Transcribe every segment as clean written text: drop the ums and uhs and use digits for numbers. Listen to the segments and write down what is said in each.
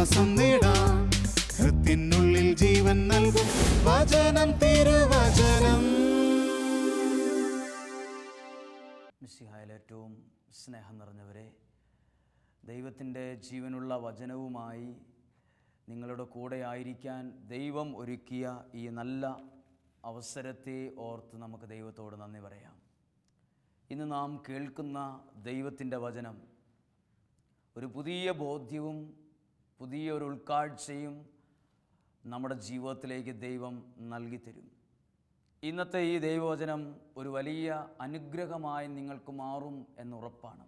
ആശ്വാസം നേടാം. ഹൃത്തിനുള്ളിൽ ജീവൻ നൽകും വചനം, തിരുവചനം. മിശിഹായിൽ ഏറ്റവും സ്നേഹം നിറഞ്ഞവരെ, ദൈവത്തിൻ്റെ ജീവനുള്ള വചനവുമായി നിങ്ങളുടെ കൂടെ ആയിരിക്കാൻ ദൈവം ഒരുക്കിയ ഈ നല്ല അവസരത്തെ ഓർത്ത് നമുക്ക് ദൈവത്തോട് നന്ദി പറയാം. ഇന്ന് നാം കേൾക്കുന്ന ദൈവത്തിൻ്റെ വചനം ഒരു പുതിയ ബോധ്യവും പുതിയ ഒരു ഉൾക്കാഴ്ചയും നമ്മുടെ ജീവിതത്തിലേക്ക് ദൈവം നൽകിത്തരും. ഇന്നത്തെ ഈ ദൈവവചനം ഒരു വലിയ അനുഗ്രഹമായി നിങ്ങൾക്ക് മാറും എന്നുറപ്പാണ്.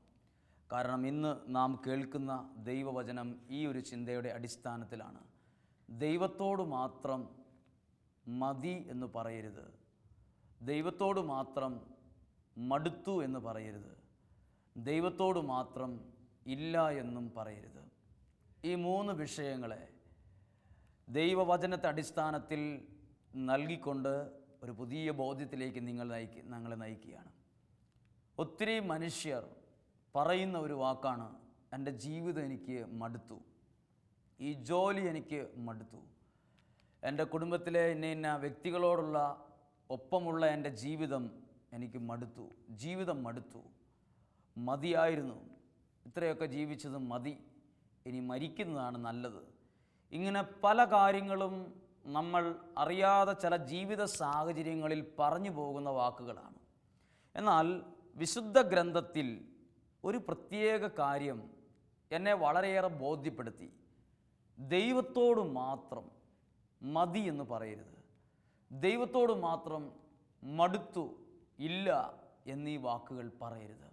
കാരണം ഇന്ന് നാം കേൾക്കുന്ന ദൈവവചനം ഈ ഒരു ചിന്തയുടെ അടിസ്ഥാനത്തിലാണ്. ദൈവത്തോട് മാത്രം മതി എന്ന് പറയരുത്, ദൈവത്തോട് മാത്രം മടുത്തു എന്ന് പറയരുത്, ദൈവത്തോട് മാത്രം ഇല്ല എന്നും പറയരുത്. ഈ 3 വിഷയങ്ങളെ ദൈവവചനത്തെ അടിസ്ഥാനത്തിൽ നൽകിക്കൊണ്ട് ഒരു പുതിയ ബോധ്യത്തിലേക്ക് ഞങ്ങളെ നയിക്കുകയാണ്. ഒത്തിരി മനുഷ്യർ പറയുന്ന ഒരു വാക്കാണ്, എൻ്റെ ജീവിതം എനിക്ക് മടുത്തു, ഈ ജോലി എനിക്ക് മടുത്തു, എൻ്റെ കുടുംബത്തിലെ ഇന്ന വ്യക്തികളോടുള്ള ഒപ്പമുള്ള എൻ്റെ ജീവിതം എനിക്ക് മടുത്തു, ജീവിതം മടുത്തു, മതിയായിരുന്നു, ഇത്രയൊക്കെ ജീവിച്ചത് മതി, ഇനി മരിക്കുന്നതാണ് നല്ലത്. ഇങ്ങനെ പല കാര്യങ്ങളും നമ്മൾ അറിയാതെ ചില ജീവിത സാഹചര്യങ്ങളിൽ പറഞ്ഞു പോകുന്ന വാക്കുകളാണ്. എന്നാൽ വിശുദ്ധ ഗ്രന്ഥത്തിൽ ഒരു പ്രത്യേക കാര്യം എന്നെ വളരെയേറെ ബോധ്യപ്പെടുത്തി. ദൈവത്തോട് മാത്രം മതി എന്ന് പറയരുത്, ദൈവത്തോട് മാത്രം മടുത്തു, ഇല്ല എന്നീ വാക്കുകൾ പറയരുത്.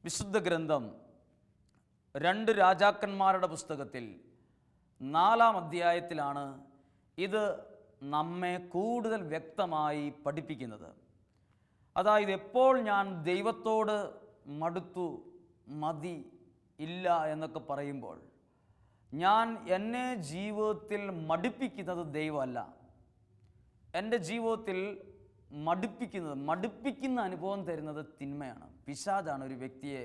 വിശുദ്ധ ഗ്രന്ഥം 2 രാജാക്കന്മാരുടെ പുസ്തകത്തിൽ 4-ാം അധ്യായത്തിലാണ് ഇത് നമ്മെ കൂടുതൽ വ്യക്തമായി പഠിപ്പിക്കുന്നത്. അതായത് എപ്പോൾ ഞാൻ ദൈവത്തോട് മടുത്തു, മതി, ഇല്ല എന്നൊക്കെ പറയുമ്പോൾ ഞാൻ എന്നെ ജീവിതത്തിൽ മടുപ്പിക്കുന്നത് ദൈവമല്ല. എൻ്റെ ജീവിതത്തിൽ മടുപ്പിക്കുന്ന അനുഭവം തരുന്നത് തിന്മയാണ്, പിശാചാണ് ഒരു വ്യക്തിയെ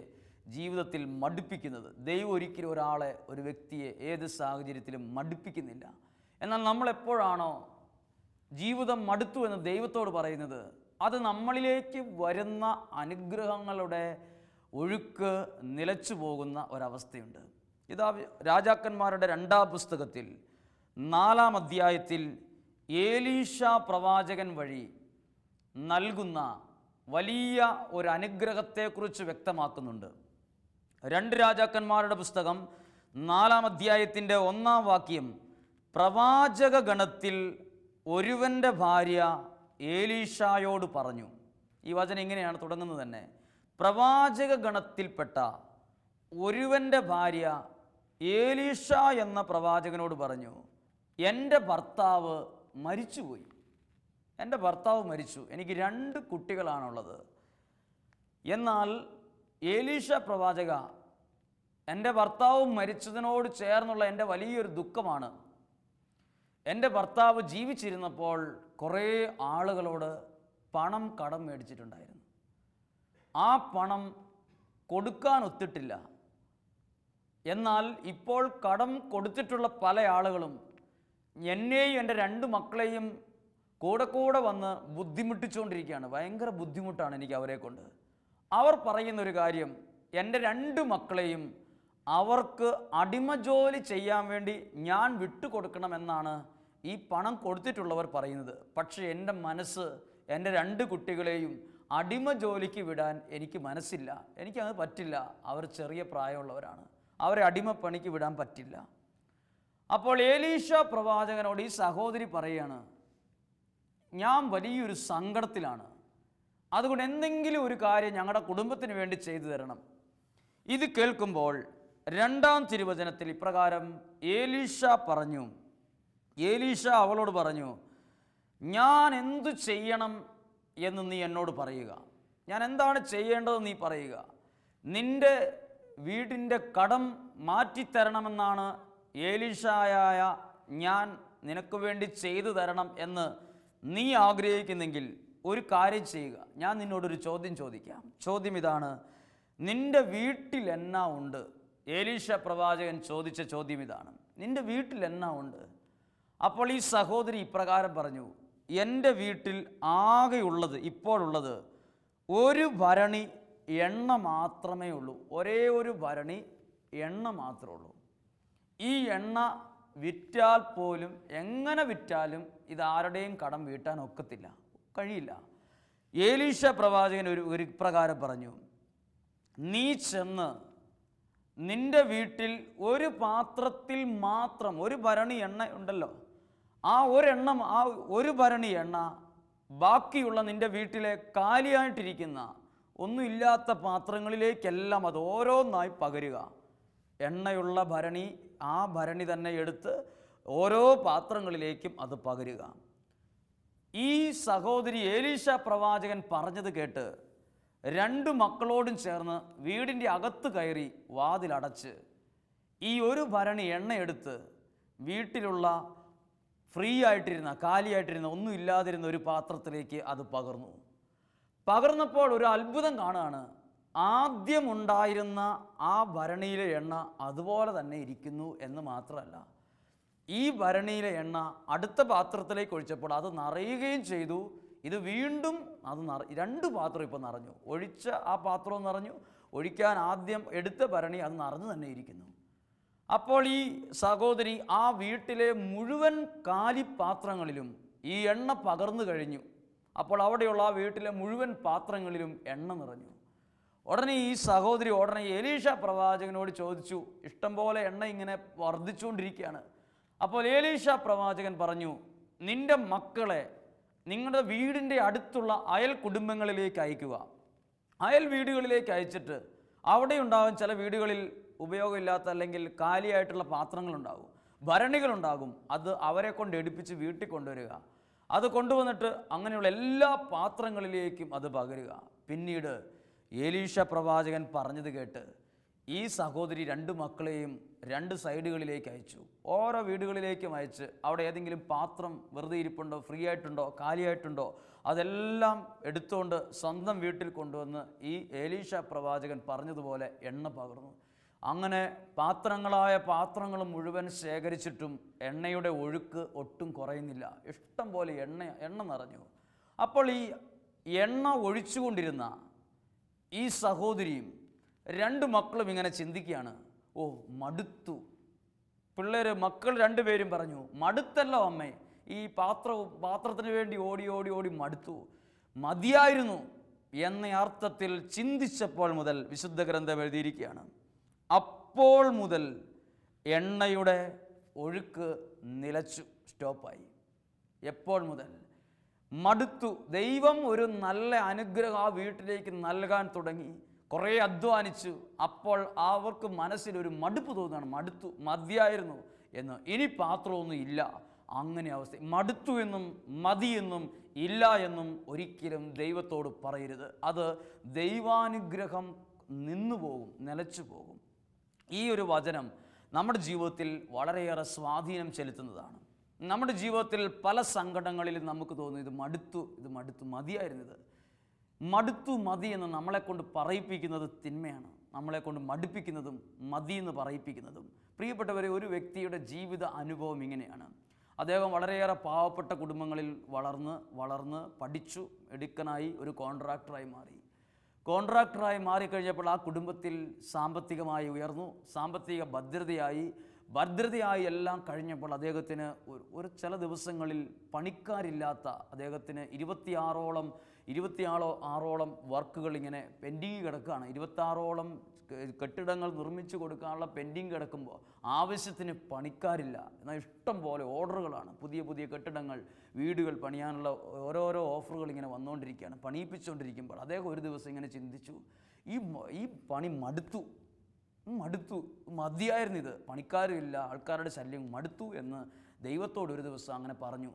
ജീവിതത്തിൽ മടുപ്പിക്കുന്നത്. ദൈവം ഒരിക്കലും ഒരാളെ, ഒരു വ്യക്തിയെ ഏത് സാഹചര്യത്തിലും മടുപ്പിക്കുന്നില്ല. എന്നാൽ നമ്മളെപ്പോഴാണോ ജീവിതം മടുത്തു എന്ന് ദൈവത്തോട് പറയുന്നത്, അത് നമ്മളിലേക്ക് വരുന്ന അനുഗ്രഹങ്ങളുടെ ഒഴുക്ക് നിലച്ചു പോകുന്ന ഒരവസ്ഥയുണ്ട്. ഇതാ രാജാക്കന്മാരുടെ 2-ാം പുസ്തകത്തിൽ 4-ാം അധ്യായത്തിൽ ഏലീശ പ്രവാചകൻ വഴി നൽകുന്ന വലിയ ഒരു അനുഗ്രഹത്തെക്കുറിച്ച് വ്യക്തമാക്കുന്നുണ്ട്. 2 രാജാക്കന്മാരുടെ പുസ്തകം 4-ാം അധ്യായത്തിൻ്റെ 1-ാം വാക്യം, പ്രവാചക ഗണത്തിൽ ഒരുവൻ്റെ ഭാര്യ ഏലീശായോട് പറഞ്ഞു. ഈ വചനം ഇങ്ങനെയാണ് തുടങ്ങുന്നത് തന്നെ, പ്രവാചക ഗണത്തിൽപ്പെട്ട ഒരുവൻ്റെ ഭാര്യ ഏലീശ എന്ന പ്രവാചകനോട് പറഞ്ഞു, എൻ്റെ ഭർത്താവ് മരിച്ചുപോയി, എൻ്റെ ഭർത്താവ് മരിച്ചു, എനിക്ക് 2 കുട്ടികളാണുള്ളത്. എന്നാൽ ഏലീശ പ്രവാചക, എൻ്റെ ഭർത്താവ് മരിച്ചതിനോട് ചേർന്നുള്ള എൻ്റെ വലിയൊരു ദുഃഖമാണ്, എൻ്റെ ഭർത്താവ് ജീവിച്ചിരുന്നപ്പോൾ കുറേ ആളുകളോട് പണം കടം മേടിച്ചിട്ടുണ്ടായിരുന്നു, ആ പണം കൊടുക്കാൻ ഒത്തിട്ടില്ല. എന്നാൽ ഇപ്പോൾ കടം കൊടുത്തിട്ടുള്ള പല ആളുകളും എന്നെയും എൻ്റെ 2 മക്കളെയും കൂടെ വന്ന് ബുദ്ധിമുട്ടിച്ചുകൊണ്ടിരിക്കുകയാണ്. ഭയങ്കര ബുദ്ധിമുട്ടാണ് എനിക്ക് അവരെ കൊണ്ട്. അവർ പറയുന്നൊരു കാര്യം, എൻ്റെ 2 മക്കളെയും അവർക്ക് അടിമജോലി ചെയ്യാൻ വേണ്ടി ഞാൻ വിട്ടുകൊടുക്കണമെന്നാണ് ഈ പണം കൊടുത്തിട്ടുള്ളവർ പറയുന്നത്. പക്ഷേ എൻ്റെ മനസ്സ് എൻ്റെ 2 കുട്ടികളെയും അടിമജോലിക്ക് വിടാൻ എനിക്ക് മനസ്സില്ല, എനിക്കത് പറ്റില്ല, അവർ ചെറിയ പ്രായമുള്ളവരാണ്, അവരെ അടിമപ്പണിക്ക് വിടാൻ പറ്റില്ല. അപ്പോൾ ഏലീശ പ്രവാചകനോട് ഈ സഹോദരി പറയുകയാണ്, ഞാൻ വലിയൊരു സങ്കടത്തിലാണ്, അതുകൊണ്ട് എന്തെങ്കിലും ഒരു കാര്യം ഞങ്ങളുടെ കുടുംബത്തിന് വേണ്ടി ചെയ്തു തരണം. ഇത് കേൾക്കുമ്പോൾ 2-ാം തിരുവചനത്തിൽ ഇപ്രകാരം ഏലീശ പറഞ്ഞു, ഏലീശ അവളോട് പറഞ്ഞു, ഞാൻ എന്തു ചെയ്യണം എന്ന് നീ എന്നോട് പറയുക, ഞാൻ എന്താണ് ചെയ്യേണ്ടതെന്ന് നീ പറയുക, നിൻ്റെ വീടിൻ്റെ കടം മാറ്റിത്തരണമെന്നാണ് ഏലീശായായ ഞാൻ നിനക്ക് വേണ്ടി ചെയ്തു തരണം എന്ന് നീ ആഗ്രഹിക്കുന്നെങ്കിൽ ഒരു കാര്യം ചെയ്യുക, ഞാൻ നിന്നോടൊരു ചോദ്യം ചോദിക്കാം. ചോദ്യം ഇതാണ്, നിൻ്റെ വീട്ടിൽ എന്നാ ഉണ്ട്? ഏലീശ പ്രവാചകൻ ചോദിച്ച ചോദ്യം ഇതാണ്. നിൻ്റെ വീട്ടിൽ എന്നാ ഉണ്ട്? അപ്പോൾ ഈ സഹോദരി ഇപ്രകാരം പറഞ്ഞു, എൻ്റെ വീട്ടിൽ ആകെയുള്ളത് ഇപ്പോഴുള്ളത് ഒരു ഭരണി എണ്ണ മാത്രമേ ഉള്ളൂ. ഒരേ ഒരു ഭരണി എണ്ണ മാത്രമേ ഉള്ളൂ. ഈ എണ്ണ വിറ്റാൽ പോലും, എങ്ങനെ വിറ്റാലും ഇതാരുടെയും കടം വീട്ടാൻ ഒക്കത്തില്ല, കഴിയില്ല. ഏലീശ പ്രവാചകൻ ഒരു പ്രകാരം പറഞ്ഞു, നീ ചെന്ന് നിൻ്റെ വീട്ടിൽ ഒരു പാത്രത്തിൽ മാത്രം, ഒരു ഭരണി എണ്ണ ഉണ്ടല്ലോ, ആ ഒരു ഭരണി എണ്ണ ബാക്കിയുള്ള നിൻ്റെ വീട്ടിലെ കാലിയായിട്ടിരിക്കുന്ന ഒന്നുമില്ലാത്ത പാത്രങ്ങളിലേക്കെല്ലാം അത് ഓരോന്നായി പകരുക. എണ്ണയുള്ള ഭരണി, ആ ഭരണി തന്നെ എടുത്ത് ഓരോ പാത്രങ്ങളിലേക്കും അത് പകരുക. ഈ സഹോദരി ഏലീശ പ്രവാചകൻ പറഞ്ഞത് കേട്ട് 2 മക്കളോടും ചേർന്ന് വീടിൻ്റെ അകത്ത് കയറി വാതിലടച്ച് ഈ ഒരു ഭരണി എണ്ണയെടുത്ത് വീട്ടിലുള്ള ഫ്രീ ആയിട്ടിരുന്ന, കാലിയായിട്ടിരുന്ന, ഒന്നും ഇല്ലാതിരുന്ന ഒരു പാത്രത്തിലേക്ക് അത് പകർന്നപ്പോൾ ഒരു അത്ഭുതം കാണുകയാണ്. ആദ്യമുണ്ടായിരുന്ന ആ ഭരണിയിലെ എണ്ണ അതുപോലെ തന്നെ ഇരിക്കുന്നു എന്ന് മാത്രമല്ല, ഈ ഭരണിയിലെ എണ്ണ അടുത്ത പാത്രത്തിലേക്ക് ഒഴിച്ചപ്പോൾ അത് നിറയുകയും ചെയ്തു. ഇത് വീണ്ടും അത് 2 പാത്രം ഇപ്പോൾ നിറഞ്ഞു. ഒഴിച്ച ആ പാത്രവും നിറഞ്ഞു, ഒഴിക്കാൻ ആദ്യം എടുത്ത ഭരണി അത് നിറഞ്ഞു തന്നെ ഇരിക്കുന്നു. അപ്പോൾ ഈ സഹോദരി ആ വീട്ടിലെ മുഴുവൻ കാലിപ്പാത്രങ്ങളിലും ഈ എണ്ണ പകർന്നു കഴിഞ്ഞു. അപ്പോൾ അവിടെയുള്ള ആ വീട്ടിലെ മുഴുവൻ പാത്രങ്ങളിലും എണ്ണ നിറഞ്ഞു. ഉടനെ ഈ സഹോദരി ഏലീശ പ്രവാചകനോട് ചോദിച്ചു, ഇഷ്ടംപോലെ എണ്ണ ഇങ്ങനെ വർദ്ധിച്ചുകൊണ്ടിരിക്കുകയാണ്. അപ്പോൾ ഏലീശ പ്രവാചകൻ പറഞ്ഞു, നിൻ്റെ മക്കളെ നിങ്ങളുടെ വീടിൻ്റെ അടുത്തുള്ള അയൽ കുടുംബങ്ങളിലേക്ക് അയക്കുക. അയൽ വീടുകളിലേക്ക് അയച്ചിട്ട് അവിടെ ഉണ്ടാകും, ചില വീടുകളിൽ ഉപയോഗമില്ലാത്ത അല്ലെങ്കിൽ കാലിയായിട്ടുള്ള പാത്രങ്ങളുണ്ടാകും, ഭരണികളുണ്ടാകും. അത് അവരെ കൊണ്ട് എടുപ്പിച്ച് വീട്ടിൽ കൊണ്ടുവരിക. അത് കൊണ്ടുവന്നിട്ട് അങ്ങനെയുള്ള എല്ലാ പാത്രങ്ങളിലേക്കും അത് പകരുക. പിന്നീട് ഏലീശ പ്രവാചകൻ പറഞ്ഞത് കേട്ട് ഈ സഹോദരി 2 മക്കളെയും 2 സൈഡുകളിലേക്ക് അയച്ചു. ഓരോ വീടുകളിലേക്കും അയച്ച് അവിടെ ഏതെങ്കിലും പാത്രം വെറുതെ ഇരിപ്പുണ്ടോ, ഫ്രീ ആയിട്ടുണ്ടോ, കാലിയായിട്ടുണ്ടോ, അതെല്ലാം എടുത്തുകൊണ്ട് സ്വന്തം വീട്ടിൽ കൊണ്ടുവന്ന് ഈ ഏലീശ പ്രവാചകൻ പറഞ്ഞതുപോലെ എണ്ണ പകർന്നു. അങ്ങനെ പാത്രങ്ങൾ മുഴുവൻ ശേഖരിച്ചിട്ടും എണ്ണയുടെ ഒഴുക്ക് ഒട്ടും കുറയുന്നില്ല. ഇഷ്ടം പോലെ എണ്ണ നിറഞ്ഞു. അപ്പോൾ ഈ എണ്ണ ഒഴിച്ചുകൊണ്ടിരുന്ന ഈ സഹോദരിയും 2 മക്കളും ഇങ്ങനെ ചിന്തിക്കുകയാണ്, ഓ മടുത്തു. മക്കൾ 2 പേരും പറഞ്ഞു, മടുത്തല്ലോ അമ്മേ, ഈ പാത്രത്തിന് വേണ്ടി ഓടി മടുത്തു, മതിയായിരുന്നു എന്ന അർത്ഥത്തിൽ ചിന്തിച്ചപ്പോൾ മുതൽ വിശുദ്ധ ഗ്രന്ഥം എഴുതിയിരിക്കുകയാണ്, അപ്പോൾ മുതൽ എണ്ണയുടെ ഒഴുക്ക് നിലച്ചു, സ്റ്റോപ്പായി. എപ്പോൾ മുതൽ? മടുത്തു. ദൈവം ഒരു നല്ല അനുഗ്രഹം ആ വീട്ടിലേക്ക് നൽകാൻ തുടങ്ങി. കുറേ അധ്വാനിച്ചു. അപ്പോൾ അവർക്ക് മനസ്സിലൊരു മടുപ്പ് തോന്നുകയാണ്, മടുത്തു, മതിയായിരുന്നു എന്ന്, ഇനി പാത്രമൊന്നും ഇല്ല. അങ്ങനെ അവസ്ഥ. മടുത്തു എന്നും മതിയെന്നും ഇല്ല എന്നും ഒരിക്കലും ദൈവത്തോട് പറയരുത്. അത് ദൈവാനുഗ്രഹം നിന്നുപോകും, നിലച്ചു പോകും. ഈ ഒരു വചനം നമ്മുടെ ജീവിതത്തിൽ വളരെയേറെ സ്വാധീനം ചെലുത്തുന്നതാണ്. നമ്മുടെ ജീവിതത്തിൽ പല സങ്കടങ്ങളിലും നമുക്ക് തോന്നും, ഇത് മടുത്തു, മതിയായിരുന്നത്. മതി എന്ന് നമ്മളെക്കൊണ്ട് പറയിപ്പിക്കുന്നത് തിന്മയാണ്. നമ്മളെക്കൊണ്ട് മടുപ്പിക്കുന്നതും മതി എന്ന് പറയിപ്പിക്കുന്നതും. പ്രിയപ്പെട്ടവരെ, ഒരു വ്യക്തിയുടെ ജീവിത അനുഭവം ഇങ്ങനെയാണ്. അദ്ദേഹം വളരെയേറെ പാവപ്പെട്ട കുടുംബങ്ങളിൽ വളർന്ന് പഠിച്ചു, മിടുക്കനായി ഒരു കോൺട്രാക്ടറായി മാറിക്കഴിഞ്ഞപ്പോൾ ആ കുടുംബത്തിൽ സാമ്പത്തികമായി ഉയർന്നു, സാമ്പത്തിക ഭദ്രതയായി എല്ലാം കഴിഞ്ഞപ്പോൾ അദ്ദേഹത്തിന് ചില ദിവസങ്ങളിൽ പണിക്കാരില്ലാത്ത അദ്ദേഹത്തിന് 26ഓളം വർക്കുകൾ ഇങ്ങനെ പെൻഡിങ് കിടക്കുകയാണ്. 26ഓളം കെട്ടിടങ്ങൾ നിർമ്മിച്ചു കൊടുക്കാനുള്ള പെൻഡിങ് കിടക്കുമ്പോൾ ആവശ്യത്തിന് പണിക്കാരില്ല. എന്നാൽ ഇഷ്ടം പോലെ ഓർഡറുകളാണ്. പുതിയ കെട്ടിടങ്ങൾ, വീടുകൾ പണിയാനുള്ള ഓരോരോ ഓഫറുകൾ ഇങ്ങനെ വന്നുകൊണ്ടിരിക്കുകയാണ്. പണിയിപ്പിച്ചുകൊണ്ടിരിക്കുമ്പോൾ അദ്ദേഹം ഒരു ദിവസം ഇങ്ങനെ ചിന്തിച്ചു, ഈ പണി മടുത്തു, മതിയായിരുന്നു, ഇത് പണിക്കാരുമില്ല, ആൾക്കാരുടെ ശല്യം, മടുത്തു എന്ന് ദൈവത്തോട് ഒരു ദിവസം അങ്ങനെ പറഞ്ഞു.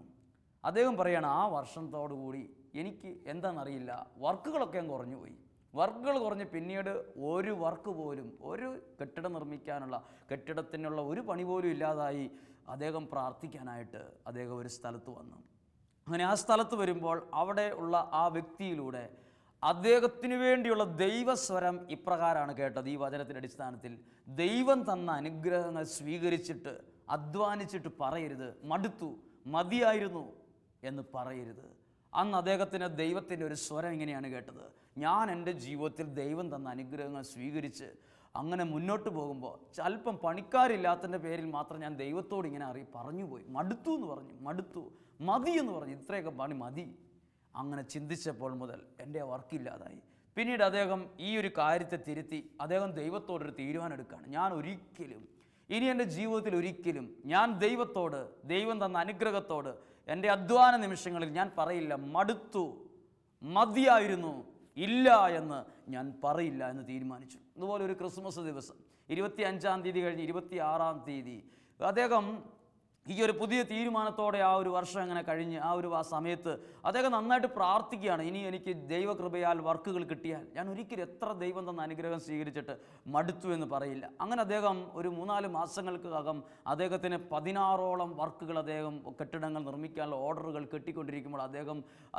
അദ്ദേഹം പറയുകയാണ്, ആ വർഷത്തോടുകൂടി എനിക്ക് എന്താണെന്നറിയില്ല, വർക്കുകളൊക്കെ അങ്ങ് കുറഞ്ഞു പോയി. വർക്കുകൾ കുറഞ്ഞ് പിന്നീട് ഒരു വർക്ക് പോലും, ഒരു കെട്ടിടം നിർമ്മിക്കാനുള്ള, കെട്ടിടത്തിനുള്ള ഒരു പണി പോലും ഇല്ലാതായി. അദ്ദേഹം പ്രാർത്ഥിക്കാനായിട്ട് അദ്ദേഹം ഒരു സ്ഥലത്ത് വന്നു. അങ്ങനെ ആ സ്ഥലത്ത് വരുമ്പോൾ അവിടെ ഉള്ള ആ വ്യക്തിയിലൂടെ അദ്ദേഹത്തിന് വേണ്ടിയുള്ള ദൈവസ്വരം ഇപ്രകാരമാണ് കേട്ടത്. ഈ വചനത്തിൻ്റെ അടിസ്ഥാനത്തിൽ ദൈവം തന്ന അനുഗ്രഹങ്ങൾ സ്വീകരിച്ചിട്ട് അധ്വാനിച്ചിട്ട് പറയരുത് മടുത്തു, മതിയായിരുന്നു എന്ന് പറയരുത്. അന്ന് അദ്ദേഹത്തിന് ദൈവത്തിൻ്റെ ഒരു സ്വരം ഇങ്ങനെയാണ് കേട്ടത്: ഞാൻ എൻ്റെ ജീവിതത്തിൽ ദൈവം തന്ന അനുഗ്രഹങ്ങൾ സ്വീകരിച്ച് അങ്ങനെ മുന്നോട്ട് പോകുമ്പോൾ അല്പം പണിക്കാരില്ലാത്തതിൻ്റെ പേരിൽ മാത്രം ഞാൻ ദൈവത്തോട് ഇങ്ങനെ പറഞ്ഞുപോയി, മടുത്തു എന്ന് പറഞ്ഞു, മടുത്തു, മതി എന്ന് പറഞ്ഞു, ഇത്രയൊക്കെ പണി മതി. അങ്ങനെ ചിന്തിച്ചപ്പോൾ മുതൽ എൻ്റെ വർക്കില്ലാതായി. പിന്നീട് അദ്ദേഹം ഈ ഒരു കാര്യത്തെ തിരുത്തി അദ്ദേഹം ദൈവത്തോടൊരു തീരുമാനം എടുക്കുകയാണ്: ഞാൻ ഒരിക്കലും ഇനി എൻ്റെ ജീവിതത്തിൽ ഒരിക്കലും ഞാൻ ദൈവത്തോട്, ദൈവം തന്ന അനുഗ്രഹത്തോട് എൻ്റെ അധ്വാന നിമിഷങ്ങളിൽ ഞാൻ പറയില്ല മടുത്തു, മതിയായിരുന്നു, ഇല്ല എന്ന് ഞാൻ പറയില്ല എന്ന് തീരുമാനിച്ചു. അതുപോലെ ഒരു ക്രിസ്മസ് ദിവസം 25-ാം തീയതി കഴിഞ്ഞ് 26-ാം തീയതി അദ്ദേഹം ഈ ഒരു പുതിയ തീരുമാനത്തോടെ ആ ഒരു വർഷം അങ്ങനെ കഴിഞ്ഞ് ആ സമയത്ത് അദ്ദേഹം നന്നായിട്ട് പ്രാർത്ഥിക്കുകയാണ്: ഇനി എനിക്ക് ദൈവകൃപയാൽ വർക്കുകൾ കിട്ടിയാൽ ഞാൻ ഒരിക്കലും എത്ര ദൈവം തന്ന അനുഗ്രഹം സ്വീകരിച്ചിട്ട് മടുത്തു എന്ന് പറയില്ല. അങ്ങനെ അദ്ദേഹം ഒരു 3-4 മാസങ്ങൾക്കകം അദ്ദേഹത്തിന് 16ഓളം വർക്കുകൾ, അദ്ദേഹം കെട്ടിടങ്ങൾ നിർമ്മിക്കാനുള്ള ഓർഡറുകൾ കെട്ടിക്കൊണ്ടിരിക്കുമ്പോൾ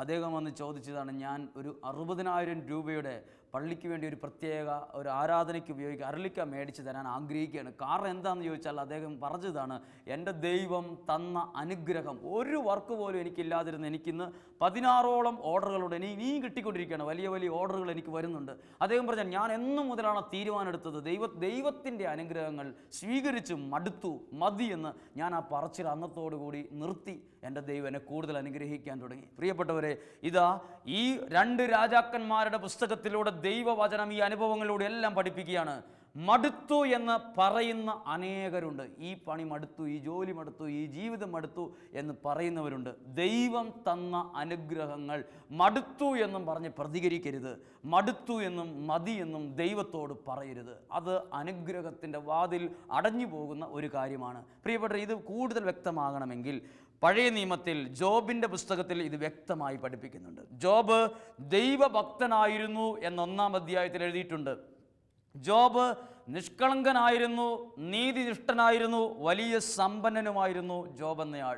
അദ്ദേഹം വന്ന് ചോദിച്ചതാണ്: ഞാൻ ഒരു 60,000 രൂപയുടെ പള്ളിക്ക് വേണ്ടി ഒരു പ്രത്യേക ഒരു ആരാധനയ്ക്ക് ഉപയോഗിക്കുക അരളിക്ക മേടിച്ച് തരാൻ ആഗ്രഹിക്കുകയാണ്. കാരണം എന്താണെന്ന് ചോദിച്ചാൽ അദ്ദേഹം പറഞ്ഞതാണ്: എൻ്റെ ദൈവം തന്ന അനുഗ്രഹം ഒരു വർക്ക് പോലും എനിക്കില്ലാതിരുന്ന എനിക്കിന്ന് 16ഓളം ഓർഡറുകളുണ്ട്, ഇനിയും കിട്ടിക്കൊണ്ടിരിക്കുകയാണ്, വലിയ വലിയ ഓർഡറുകൾ എനിക്ക് വരുന്നുണ്ട്. അദ്ദേഹം പറഞ്ഞാൽ ഞാൻ എന്നു മുതലാണ് തീരുമാനം എടുത്തത് ദൈവത്തിൻ്റെ അനുഗ്രഹങ്ങൾ സ്വീകരിച്ച് മടുത്തു, മതി എന്ന് ഞാൻ ആ പറച്ചിൽ അന്നത്തോടുകൂടി നിർത്തി. എൻ്റെ ദൈവം എന്നെ കൂടുതൽ അനുഗ്രഹിക്കാൻ തുടങ്ങി. പ്രിയപ്പെട്ടവരെ, ഇതാ ഈ 2 രാജാക്കന്മാരുടെ പുസ്തകത്തിലൂടെ ദൈവവചനം ഈ അനുഭവങ്ങളിലൂടെ എല്ലാം പഠിപ്പിക്കുകയാണ്. മടുത്തു എന്ന് പറയുന്ന അനേകരുണ്ട്. ഈ പണി മടുത്തു, ഈ ജോലി മടുത്തു, ഈ ജീവിതം മടുത്തു എന്ന് പറയുന്നവരുണ്ട്. ദൈവം തന്ന അനുഗ്രഹങ്ങൾ മടുത്തു എന്നും പറഞ്ഞ് പ്രതികരിക്കരുത്. മടുത്തു എന്നും മതി എന്നും ദൈവത്തോട് പറയരുത്. അത് അനുഗ്രഹത്തിൻ്റെ വാതിൽ അടഞ്ഞു പോകുന്ന ഒരു കാര്യമാണ്. പ്രിയപ്പെട്ടവർ, ഇത് കൂടുതൽ വ്യക്തമാകണമെങ്കിൽ പഴയ നിയമത്തിൽ ജോബിൻ്റെ പുസ്തകത്തിൽ ഇത് വ്യക്തമായി പഠിപ്പിക്കുന്നുണ്ട്. ജോബ് ദൈവഭക്തനായിരുന്നു എന്ന 1-ാം അധ്യായത്തിൽ എഴുതിയിട്ടുണ്ട്. ജോബ് നിഷ്കളങ്കനായിരുന്നു, നീതിനിഷ്ഠനായിരുന്നു, വലിയ സമ്പന്നനുമായിരുന്നു ജോബ് എന്നയാൾ.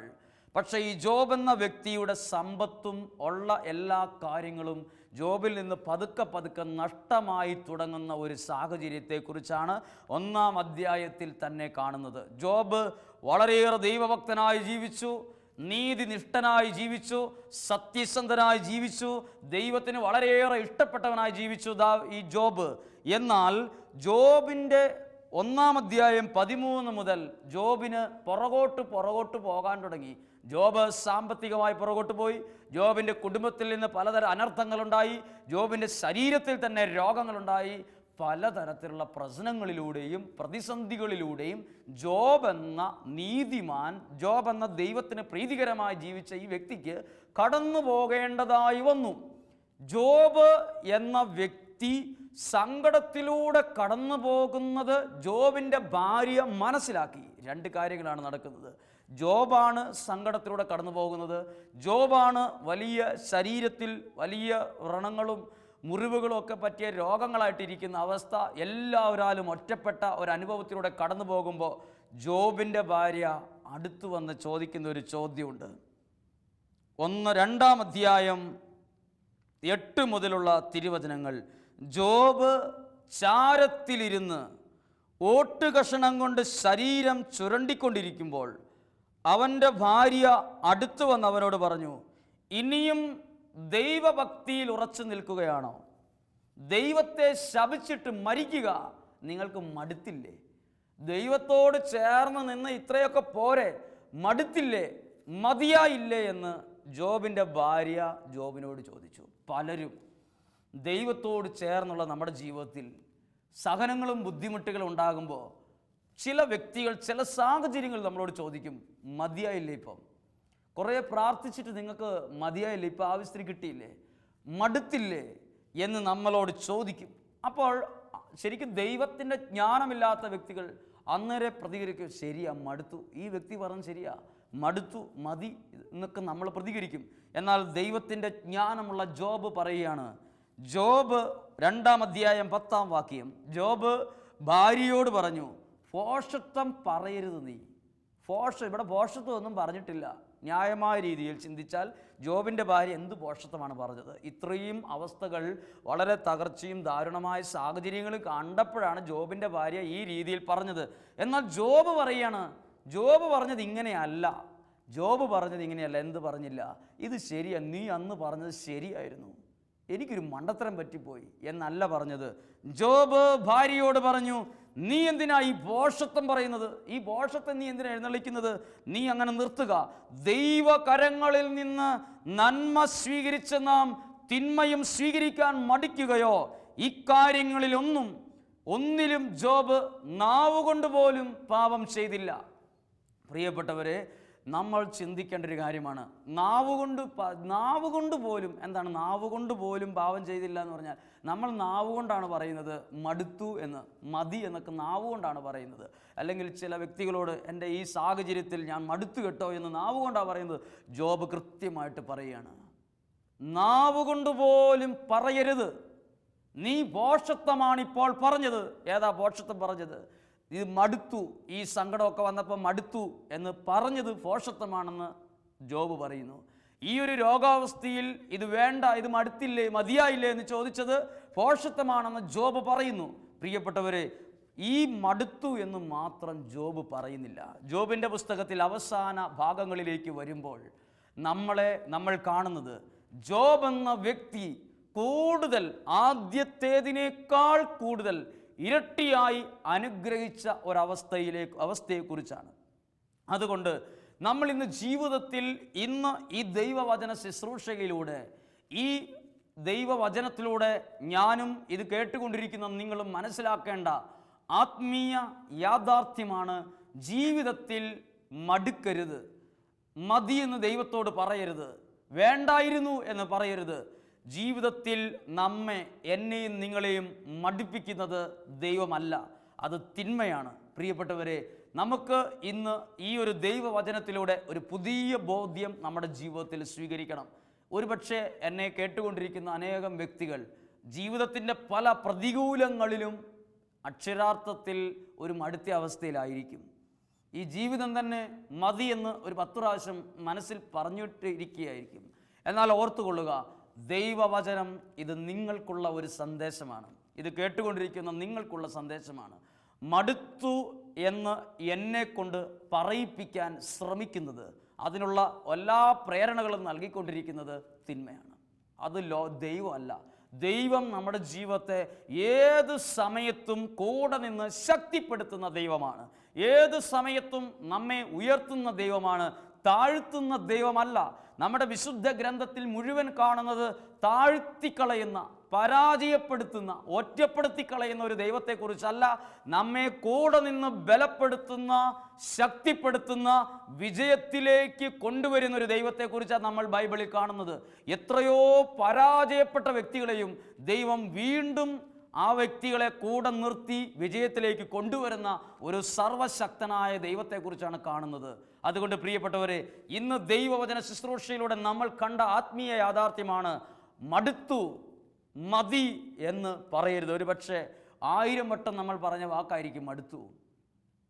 പക്ഷേ ഈ ജോബ് എന്ന വ്യക്തിയുടെ സമ്പത്തും ഉള്ള എല്ലാ കാര്യങ്ങളും ജോബിൽ നിന്ന് പതുക്കെ നഷ്ടമായി തുടങ്ങുന്ന ഒരു സാഹചര്യത്തെക്കുറിച്ചാണ് 1-ാം അധ്യായത്തിൽ തന്നെ കാണുന്നത്. ജോബ് വളരെയേറെ ദൈവഭക്തനായി ജീവിച്ചു, നീതിനിഷ്ഠനായി ജീവിച്ചു, സത്യസന്ധനായി ജീവിച്ചു, ദൈവത്തിന് വളരെയേറെ ഇഷ്ടപ്പെട്ടവനായി ജീവിച്ചു ഈ ജോബ്. എന്നാൽ ജോബിൻ്റെ 1-ാം അധ്യായം 13 മുതൽ ജോബിന് പുറകോട്ട് പോകാൻ തുടങ്ങി. ജോബ് സാമ്പത്തികമായി പുറകോട്ട് പോയി. ജോബിൻ്റെ കുടുംബത്തിൽ നിന്ന് പലതരം അനർത്ഥങ്ങളുണ്ടായി. ജോബിൻ്റെ ശരീരത്തിൽ തന്നെ രോഗങ്ങളുണ്ടായി. പലതരത്തിലുള്ള പ്രശ്നങ്ങളിലൂടെയും പ്രതിസന്ധികളിലൂടെയും ജോബ് എന്ന നീതിമാൻ, ജോബ് എന്ന ദൈവത്തിന് പ്രീതികരമായി ജീവിച്ച ഈ വ്യക്തിക്ക് കടന്നു പോകേണ്ടതായി വന്നു. ജോബ് എന്ന വ്യക്തി സങ്കടത്തിലൂടെ കടന്നു പോകുന്നത് ജോബിൻ്റെ ഭാര്യ മനസ്സിലാക്കി. 2 കാര്യങ്ങളാണ് നടക്കുന്നത്. ജോബാണ് സങ്കടത്തിലൂടെ കടന്നു പോകുന്നത്. ജോബാണ് വലിയ ശരീരത്തിൽ വലിയ വ്രണങ്ങളും മുറിവുകളും ഒക്കെ പറ്റിയ രോഗങ്ങളായിട്ടിരിക്കുന്ന അവസ്ഥ, എല്ലാവരാലും ഒറ്റപ്പെട്ട ഒരു അനുഭവത്തിലൂടെ കടന്നു പോകുമ്പോൾ ജോബിൻ്റെ ഭാര്യ അടുത്തു വന്ന് ചോദിക്കുന്ന ഒരു ചോദ്യമുണ്ട്. 2-ാം അധ്യായം 8 മുതലുള്ള തിരുവചനങ്ങൾ. ജോബ് ചാരത്തിലിരുന്ന് ഓട്ടുകഷണം കൊണ്ട് ശരീരം ചുരണ്ടിക്കൊണ്ടിരിക്കുമ്പോൾ അവൻ്റെ ഭാര്യ അടുത്തു വന്ന് അവനോട് പറഞ്ഞു: ഇനിയും ദൈവഭക്തിയിൽ ഉറച്ചു നിൽക്കുകയാണോ? ദൈവത്തെ ശപിച്ചിട്ട് മരിക്കുക നിങ്ങൾക്ക് മടുത്തില്ലേ? ദൈവത്തോട് ചേർന്ന് നിന്ന് ഇത്രയൊക്കെ പോരെ, മടുത്തില്ലേ, മതിയായില്ലേ എന്ന് ജോബിൻ്റെ ഭാര്യ ജോബിനോട് ചോദിച്ചു. പലരും ദൈവത്തോട് ചേർന്നുള്ള നമ്മുടെ ജീവിതത്തിൽ സഹനങ്ങളും ബുദ്ധിമുട്ടുകളും ഉണ്ടാകുമ്പോൾ ചില വ്യക്തികൾ, ചില സാഹചര്യങ്ങൾ നമ്മളോട് ചോദിക്കും: മതിയായില്ലേ, ഇപ്പം കുറേ പ്രാർത്ഥിച്ചിട്ട് നിങ്ങൾക്ക് മതിയായില്ലേ, ഇപ്പം ആവശ്യത്തിന് കിട്ടിയില്ലേ, മടുത്തില്ലേ എന്ന് നമ്മളോട് ചോദിക്കും. അപ്പോൾ ശരിക്കും ദൈവത്തിൻ്റെ ജ്ഞാനമില്ലാത്ത വ്യക്തികൾ അന്നേരം പ്രതികരിക്കും: ശരിയാ, മടുത്തു, ഈ വ്യക്തി പറഞ്ഞ് ശരിയാ, മടുത്തു, മതി എന്നൊക്കെ നമ്മൾ പ്രതികരിക്കും. എന്നാൽ ദൈവത്തിൻ്റെ ജ്ഞാനമുള്ള ജോബ് പറയുകയാണ്. ജോബ് 2-ാം അധ്യായം 10-ാം വാക്യം. ജോബ് ഭാര്യയോട് പറഞ്ഞു: ഭോഷത്വം പറയരുത് നീ. ഇവിടെ ഭോഷത്വം ഒന്നും പറഞ്ഞിട്ടില്ല. ന്യായമായ രീതിയിൽ ചിന്തിച്ചാൽ ജോബിൻ്റെ ഭാര്യ എന്ത് ഭോഷത്വമാണ് പറഞ്ഞത്? ഇത്രയും അവസ്ഥകൾ, വളരെ തകർച്ചയും ദാരുണമായ സാഹചര്യങ്ങളും കണ്ടപ്പോഴാണ് ജോബിൻ്റെ ഭാര്യ ഈ രീതിയിൽ പറഞ്ഞത്. എന്നാൽ ജോബ് പറയാണ്: ജോബ് പറഞ്ഞത് ഇങ്ങനെയല്ല, ജോബ് പറഞ്ഞത് ഇങ്ങനെയല്ല. എന്ത് പറഞ്ഞില്ല? ഇത് ശരിയാ, നീ അന്ന് പറഞ്ഞത് ശരിയായിരുന്നു, എനിക്കൊരു മണ്ടത്തരം പറ്റിപ്പോയി എന്നല്ല പറഞ്ഞത്. ജോബ് ഭാര്യയോട് പറഞ്ഞു, നീ എന്തിനാ ഈ ഭോഷത്വം പറയുന്നത്? ഈ ഭോഷത്വം നീ എന്തിനാ എഴുന്നള്ളിക്കുന്നത്? നീ അങ്ങനെ നിർത്തുക. ദൈവകരങ്ങളിൽ നിന്ന് നന്മ സ്വീകരിച്ച നാം തിന്മയും സ്വീകരിക്കാൻ മടിക്കുകയോ? ഒന്നിലും ജോബ് നാവുകൊണ്ട് പോലും പാപം ചെയ്തില്ല. പ്രിയപ്പെട്ടവരെ, നമ്മൾ ചിന്തിക്കേണ്ട ഒരു കാര്യമാണ്. നാവുകൊണ്ട് പോലും എന്താണ്? നാവുകൊണ്ട് പോലും പാപം ചെയ്തില്ല എന്ന് പറഞ്ഞാൽ നമ്മൾ നാവുകൊണ്ടാണ് പറയുന്നത് മടുത്തു എന്ന്, മതി എന്നൊക്കെ നാവുകൊണ്ടാണ് പറയുന്നത്. അല്ലെങ്കിൽ ചില വ്യക്തികളോട് എൻ്റെ ഈ സാഹചര്യത്തിൽ ഞാൻ മടുത്തു കേട്ടോ എന്ന് നാവുകൊണ്ടാണ് പറയുന്നത്. ജോബ് കൃത്യമായിട്ട് പറയുകയാണ്, നാവുകൊണ്ട് പോലും പറയരുത്. നീ ഭോഷത്വമാണിപ്പോൾ പറഞ്ഞത്. ഏതാ ഭോഷത്വം പറഞ്ഞത്? ഇത് മടുത്തു, ഈ സങ്കടമൊക്കെ വന്നപ്പോൾ മടുത്തു എന്ന് പറഞ്ഞത് ഭോഷത്വമാണെന്ന് ജോബ് പറയുന്നു. ഈ ഒരു രോഗാവസ്ഥയിൽ ഇത് വേണ്ട, ഇത് മടുത്തില്ലേ, മതിയായില്ലേ എന്ന് ചോദിച്ചത് ഭോഷത്വമാണെന്ന് ജോബ് പറയുന്നു. പ്രിയപ്പെട്ടവരെ, ഈ മടുത്തു എന്ന് മാത്രം ജോബ് പറയുന്നില്ല. ജോബിൻ്റെ പുസ്തകത്തിൽ അവസാന ഭാഗങ്ങളിലേക്ക് വരുമ്പോൾ നമ്മൾ കാണുന്നത് ജോബ് എന്ന വ്യക്തി കൂടുതൽ, ആദ്യത്തേതിനേക്കാൾ കൂടുതൽ ഇരട്ടിയായി അനുഗ്രഹിച്ച അവസ്ഥയെക്കുറിച്ചാണ്. അതുകൊണ്ട് നമ്മൾ ഇന്ന് ജീവിതത്തിൽ ഈ ദൈവവചന ശുശ്രൂഷയിലൂടെ, ഈ ദൈവവചനത്തിലൂടെ ഞാനും ഇത് കേട്ടുകൊണ്ടിരിക്കുന്ന നിങ്ങളും മനസ്സിലാക്കേണ്ട ആത്മീയ യാഥാർത്ഥ്യമാണ്, ജീവിതത്തിൽ മടുക്കരുത്. മതി എന്ന് ദൈവത്തോട് പറയരുത്, വേണ്ടായിരുന്നു എന്ന് പറയരുത്. ജീവിതത്തിൽ എന്നെയും നിങ്ങളെയും മടുപ്പിക്കുന്നത് ദൈവമല്ല, അത് തിന്മയാണ്. പ്രിയപ്പെട്ടവരെ, നമുക്ക് ഇന്ന് ഈ ഒരു ദൈവവചനത്തിലൂടെ ഒരു പുതിയ ബോധ്യം നമ്മുടെ ജീവിതത്തിൽ സ്വീകരിക്കണം. ഒരുപക്ഷെ എന്നെ കേട്ടുകൊണ്ടിരിക്കുന്ന അനേകം വ്യക്തികൾ ജീവിതത്തിൻ്റെ പല പ്രതികൂലങ്ങളിലും അക്ഷരാർത്ഥത്തിൽ ഒരു മടുത്ത അവസ്ഥയിലായിരിക്കും. ഈ ജീവിതം തന്നെ മതി എന്ന് ഒരു 10 പ്രാവശ്യം മനസ്സിൽ പറഞ്ഞിട്ട് ഇരിക്കുകയായിരിക്കും. എന്നാൽ ഓർത്തുകൊള്ളുക, ദൈവവചനം ഇത് നിങ്ങൾക്കുള്ള ഒരു സന്ദേശമാണ്. ഇത് കേട്ടുകൊണ്ടിരിക്കുന്ന നിങ്ങൾക്കുള്ള സന്ദേശമാണ്. മടുത്തു എന്ന് എന്നെ കൊണ്ട് പറയിപ്പിക്കാൻ ശ്രമിക്കുന്നത്, അതിനുള്ള എല്ലാ പ്രേരണകളും നൽകിക്കൊണ്ടിരിക്കുന്നത് തിന്മയാണ്. അത് ദൈവമല്ല. ദൈവം നമ്മുടെ ജീവിതത്തെ ഏത് സമയത്തും കൂടെ നിന്ന് ശക്തിപ്പെടുത്തുന്ന ദൈവമാണ്. ഏത് സമയത്തും നമ്മെ ഉയർത്തുന്ന ദൈവമാണ്, താഴ്ത്തുന്ന ദൈവമല്ല. നമ്മുടെ വിശുദ്ധ ഗ്രന്ഥത്തിൽ മുഴുവൻ കാണുന്നത് താഴ്ത്തിക്കളയുന്ന, പരാജയപ്പെടുത്തുന്ന, ഒറ്റപ്പെടുത്തിക്കളയുന്ന ഒരു ദൈവത്തെക്കുറിച്ചല്ല, നമ്മെ കൂടെ നിന്ന് ബലപ്പെടുത്തുന്ന, ശക്തിപ്പെടുത്തുന്ന, വിജയത്തിലേക്ക് കൊണ്ടുവരുന്ന ഒരു ദൈവത്തെക്കുറിച്ചാണ് നമ്മൾ ബൈബിളിൽ കാണുന്നത്. എത്രയോ പരാജയപ്പെട്ട വ്യക്തികളെയും ദൈവം വീണ്ടും ആ വ്യക്തികളെ കൂടെ നിർത്തി വിജയത്തിലേക്ക് കൊണ്ടുവരുന്ന ഒരു സർവശക്തനായ ദൈവത്തെക്കുറിച്ചാണ് കാണുന്നത്. അതുകൊണ്ട് പ്രിയപ്പെട്ടവരെ, ഇന്ന് ദൈവവചന ശുശ്രൂഷയിലൂടെ നമ്മൾ കണ്ട ആത്മീയ യാഥാർത്ഥ്യമാണ്, മടുത്തു, മതി എന്ന് പറയരുത്. ഒരു പക്ഷേ 1000 വട്ടം നമ്മൾ പറഞ്ഞ വാക്കായിരിക്കും മടുത്തു,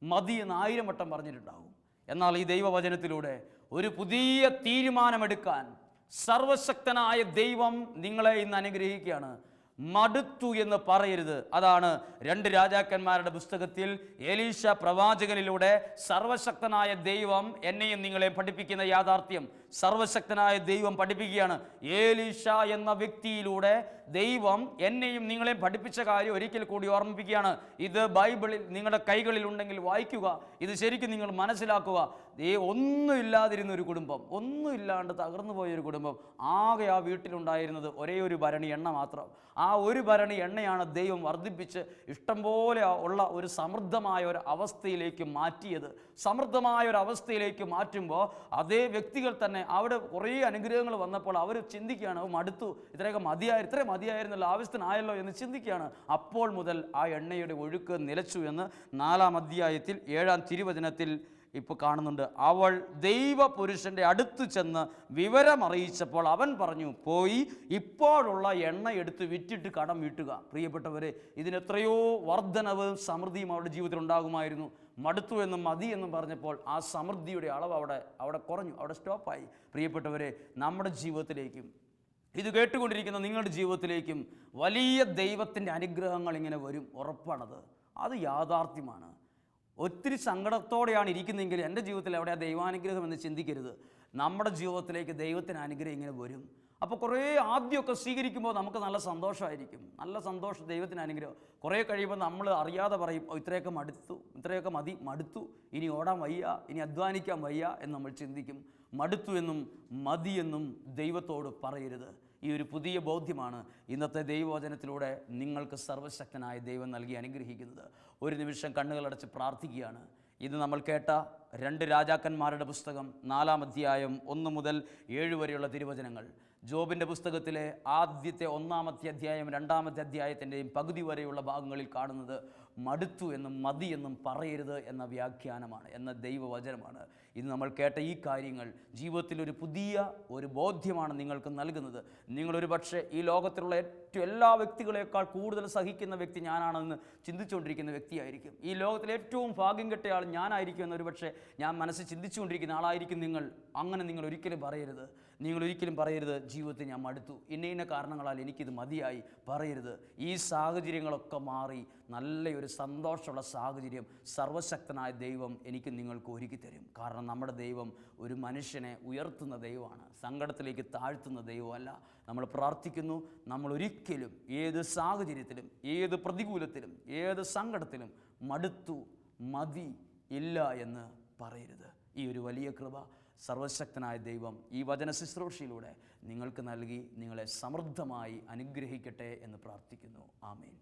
മതി എന്ന് 1000 വട്ടം പറഞ്ഞിട്ടുണ്ടാകും. എന്നാൽ ഈ ദൈവവചനത്തിലൂടെ ഒരു പുതിയ തീരുമാനമെടുക്കാൻ സർവശക്തനായ ദൈവം നിങ്ങളെ ഇന്ന് അനുഗ്രഹിക്കുകയാണ്. മടുത്തു എന്ന് പറയരുത്. അതാണ് 2 രാജാക്കന്മാരുടെ പുസ്തകത്തിൽ എലീശ പ്രവാചകനിലൂടെ സർവശക്തനായ ദൈവം എന്നെയും നിങ്ങളെയും പഠിപ്പിക്കുന്ന യാഥാർത്ഥ്യം. സർവശക്തനായ ദൈവം പഠിപ്പിക്കുകയാണ്. എലീശ എന്ന വ്യക്തിയിലൂടെ ദൈവം എന്നെയും നിങ്ങളെയും പഠിപ്പിച്ച കാര്യം ഒരിക്കൽ കൂടി ഓർമ്മിപ്പിക്കുകയാണ്. ഇത് ബൈബിളിൽ നിങ്ങളുടെ കൈകളിൽ ഉണ്ടെങ്കിൽ വായിക്കുക. ഇത് ശരിക്കും നിങ്ങൾ മനസ്സിലാക്കുക. ഒന്നുമില്ലാതിരുന്ന ഒരു കുടുംബം, ഒന്നുമില്ലാണ്ട് തകർന്നു പോയൊരു കുടുംബം, ആകെ ആ വീട്ടിലുണ്ടായിരുന്നത് ഒരേ ഒരു ഭരണി എണ്ണ മാത്രം. ആ ഒരു ഭരണി എണ്ണയാണ് ദൈവം വർദ്ധിപ്പിച്ച് ഇഷ്ടം പോലെ ഉള്ള ഒരു സമൃദ്ധമായ ഒരു അവസ്ഥയിലേക്ക് മാറ്റിയത്. സമൃദ്ധമായ ഒരു അവസ്ഥയിലേക്ക് മാറ്റുമ്പോൾ അതേ വ്യക്തികൾ തന്നെ അവിടെ കുറേ അനുഗ്രഹങ്ങൾ വന്നപ്പോൾ അവർ ചിന്തിക്കുകയാണ്, മടുത്തു, ഇത്രയും മതിയായിരുന്നല്ലോ, ആവശ്യത്തിനായല്ലോ എന്ന് ചിന്തിക്കുകയാണ്. അപ്പോൾ മുതൽ ആ എണ്ണയുടെ ഒഴുക്ക് നിലച്ചു എന്ന് 4-ാം അധ്യായത്തിൽ 7-ാം തിരുവചനത്തിൽ ഇപ്പോൾ കാണുന്നുണ്ട്. അവൾ ദൈവപുരുഷൻ്റെ അടുത്ത് ചെന്ന് വിവരമറിയിച്ചപ്പോൾ അവൻ പറഞ്ഞു, പോയി ഇപ്പോഴുള്ള എണ്ണ എടുത്ത് വിറ്റിട്ട് കടം വീട്ടുക. പ്രിയപ്പെട്ടവരെ, ഇതിനെത്രയോ വർധനവ് സമൃദ്ധിയും അവരുടെ ജീവിതത്തിൽ ഉണ്ടാകുമായിരുന്നു. മടുത്തു എന്നും മതി എന്നും പറഞ്ഞപ്പോൾ ആ സമൃദ്ധിയുടെ അളവ് അവിടെ കുറഞ്ഞു, അവിടെ സ്റ്റോപ്പായി. പ്രിയപ്പെട്ടവരെ, നമ്മുടെ ജീവിതത്തിലേക്കും ഇത് കേട്ടുകൊണ്ടിരിക്കുന്ന നിങ്ങളുടെ ജീവിതത്തിലേക്കും വലിയ ദൈവത്തിൻ്റെ അനുഗ്രഹങ്ങൾ ഇങ്ങനെ വരും, ഉറപ്പാണത്. അത് യാഥാർത്ഥ്യമാണ്. ഒത്തിരി സങ്കടത്തോടെയാണ് ഇരിക്കുന്നതെങ്കിൽ എൻ്റെ ജീവിതത്തിൽ എവിടെയാണ് ദൈവാനുഗ്രഹം എന്ന് ചിന്തിക്കരുത്. നമ്മുടെ ജീവിതത്തിലേക്ക് ദൈവത്തിന് അനുഗ്രഹം ഇങ്ങനെ വരും. അപ്പോൾ കുറേ ആദ്യമൊക്കെ സ്വീകരിക്കുമ്പോൾ നമുക്ക് നല്ല സന്തോഷമായിരിക്കും, നല്ല സന്തോഷം, ദൈവത്തിന് അനുഗ്രഹം. കുറേ കഴിയുമ്പോൾ നമ്മൾ അറിയാതെ പറയും, ഇത്രയൊക്കെ മടുത്തു, ഇനി ഓടാൻ വയ്യ, ഇനി അധ്വാനിക്കാൻ വയ്യ എന്ന് നമ്മൾ ചിന്തിക്കും. മടുത്തു എന്നും മതിയെന്നും ദൈവത്തോട് പറയരുത്. ഈ ഒരു പുതിയ ബോധ്യമാണ് ഇന്നത്തെ ദൈവവചനത്തിലൂടെ നിങ്ങൾക്ക് സർവശക്തനായ ദൈവം നൽകി അനുഗ്രഹിക്കുന്നത്. ഒരു നിമിഷം കണ്ണുകളടച്ച് പ്രാർത്ഥിക്കുകയാണ്. ഇത് നമ്മൾ കേട്ട 2 രാജാക്കന്മാരുടെ പുസ്തകം 4-ാം അധ്യായം 1 മുതൽ 7 വരെയുള്ള തിരുവചനങ്ങൾ, ജോബിൻ്റെ പുസ്തകത്തിലെ ആദ്യത്തെ 1-ാമത്തെ അധ്യായം 2-ാമത്തെ അധ്യായത്തിൻ്റെയും പകുതി വരെയുള്ള ഭാഗങ്ങളിൽ കാണുന്നത് മടുത്തു എന്നും മതി എന്നും പറയരുത് എന്ന വ്യാഖ്യാനമാണ്, എന്ന ദൈവവചനമാണ്. ഇന്ന് നമ്മൾ കേട്ട ഈ കാര്യങ്ങൾ ജീവിതത്തിൽ ഒരു പുതിയ ഒരു ബോധ്യമാണ് നിങ്ങൾക്ക് നൽകുന്നത്. നിങ്ങളൊരു പക്ഷേ ഈ ലോകത്തിലുള്ള എല്ലാ വ്യക്തികളെക്കാൾ കൂടുതൽ സഹിക്കുന്ന വ്യക്തി ഞാനാണെന്ന് ചിന്തിച്ചുകൊണ്ടിരിക്കുന്ന വ്യക്തിയായിരിക്കും. ഈ ലോകത്തിലെ ഏറ്റവും ഭാഗ്യം കെട്ടയാൾ ഞാനായിരിക്കും എന്നൊരു പക്ഷേ ഞാൻ മനസ്സിൽ ചിന്തിച്ചുകൊണ്ടിരിക്കുന്ന ആളായിരിക്കും നിങ്ങൾ. അങ്ങനെ നിങ്ങൾ ഒരിക്കലും പറയരുത് ജീവിതത്തിൽ ഞാൻ മടുത്തു, ഇന്ന കാരണങ്ങളാൽ എനിക്കിത് മതിയായി പറയരുത്. ഈ സാഹചര്യങ്ങളൊക്കെ മാറി നല്ലൊരു സന്തോഷമുള്ള സാഹചര്യം സർവശക്തനായ ദൈവം എനിക്ക് നിങ്ങൾക്ക് ഒരുക്കി തരും. കാരണം നമ്മുടെ ദൈവം ഒരു മനുഷ്യനെ ഉയർത്തുന്ന ദൈവമാണ്, സങ്കടത്തിലേക്ക് താഴ്ത്തുന്ന ദൈവമല്ല. നമ്മൾ പ്രാർത്ഥിക്കുന്നു, നമ്മൾ ഒരിക്കലും ഏത് സാഹചര്യത്തിലും, ഏത് പ്രതികൂലത്തിലും, ഏത് സങ്കടത്തിലും മടുത്തു മതി ഇല്ല എന്ന് പറയരുത്. ഈ ഒരു വലിയ കൃപ സർവശക്തനായ ദൈവം ഈ വചന ശുശ്രൂഷയിലൂടെ നിങ്ങൾക്ക് നൽകി നിങ്ങളെ സമൃദ്ധമായി അനുഗ്രഹിക്കട്ടെ എന്ന് പ്രാർത്ഥിക്കുന്നു. ആമേൻ.